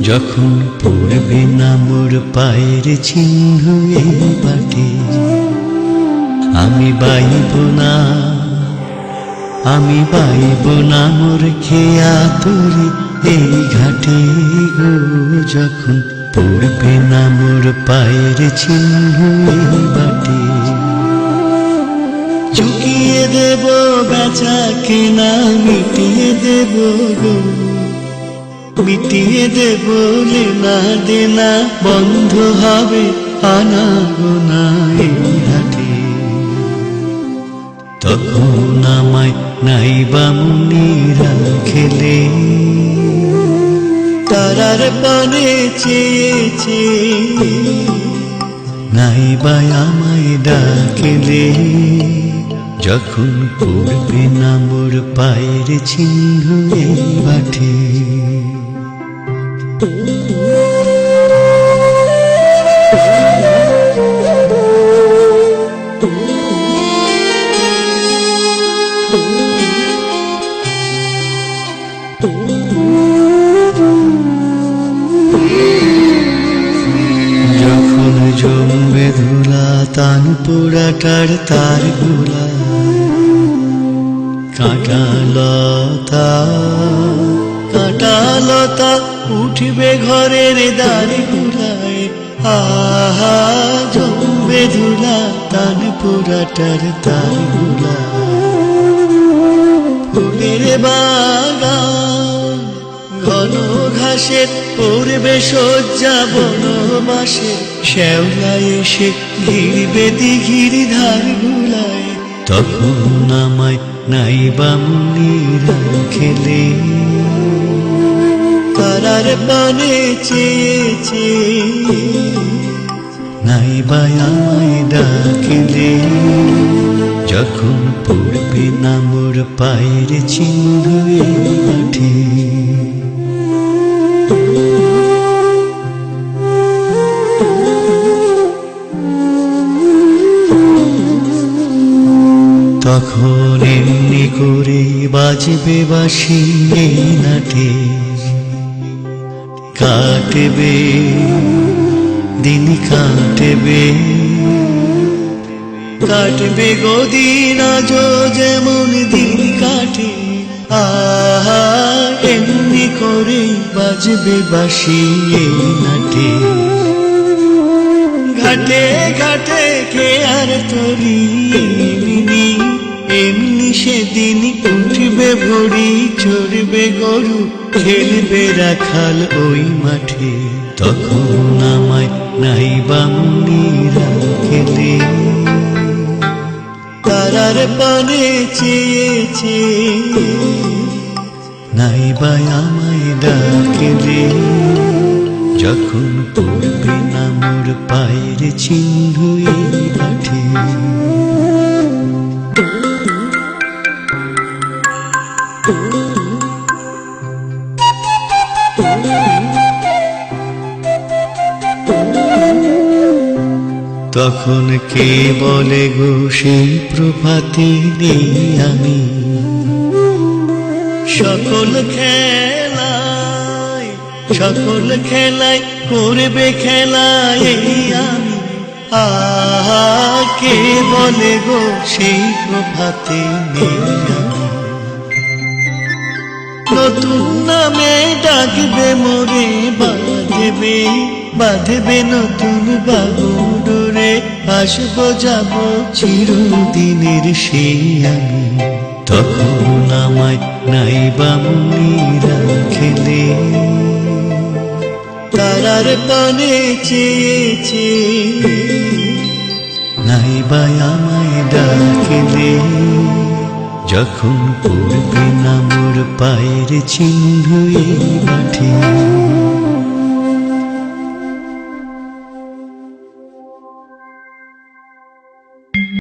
যখন পড়বে না মোর পায়ের চিহ্ন এই বাটে, আমি বাইব না মোর খেয়া তরি এই ঘাটে গো। যখন পড়বে না মোর পায়ের চিহ্ন এই বাটে, চুকিয়ে দেব বেচা কেনা, মিটিয়ে দেব গো, মিটিয়ে দেব লেনা দেনা, বন্ধ হবে আনা গোনা এই হাটে। তখন আমায় নাইবা মনে রাখলে, তারার পানে চেয়েছে নাইবা আমায় ডাকলে। যখন পড়বে না মোর পায়ের চিহ্ন এই বাটে, যখন জমবে ধুলা তান পোড়াটার তার গুলা, কাঁটালতা কাঁটালতা উঠবে ঘরের দ্বারে গুলায়, আহা জমবে ধুলা তান পোড়াটার তার গুলা। ফুলের বাগান ঘন ঘাসের পড়বে শয্যা বনবাসে, শ্যাওলা এসে ঘিরবে দিঘির ধার গুলায়। তখন আমায় নাইবা মনে রাখলে, তারার পানে চেয়েছে নাইবা আমায় ডাকলে। যখন পড়বে না মোর পায়ের চিহ্ন এই মাঠে, তখন এমনি করে বাজবে বাঁশি এই নাটে, কাটবে দিন কাটবে, কাটবে গদিন আজো যেমন দিন কাটে, আহা এমনি করে বাজবে বাঁশি এই নাটে। ঘাটে ঘাটে কে আর তরি এমনি, এমনি সেদিন উঠবে ভরি, চড়বে গরু খেলবে রাখাল ওই মাঠে। তখন আমায় নাইবা মনে রাখলে, তারার পানে চেয়েছে নাইবা আমায় ডাকলে। যখন পড়বে না মোর পায়ের চিহ্ন এই মাঠে, তখন কে বলে গো সেই প্রভাতে নেই আমি, সকল খেলায় করবে খেলায় এই আমি, আহা কে বলে গো সেই প্রভাতে নেই আমি। নতুন নামে ডাকবে মোরে, বাঁধবে নতুন বাহুডোরে, আসবো যাব চিরদিনের সেই আমি। তখন আমায় নাইবা মনে রাখলে, তারার পানে চেয়েছে নাইবা আমায় ডাকলে। যখন পড়বে না মোর পায়ের চিহ্ন এই মাঠে।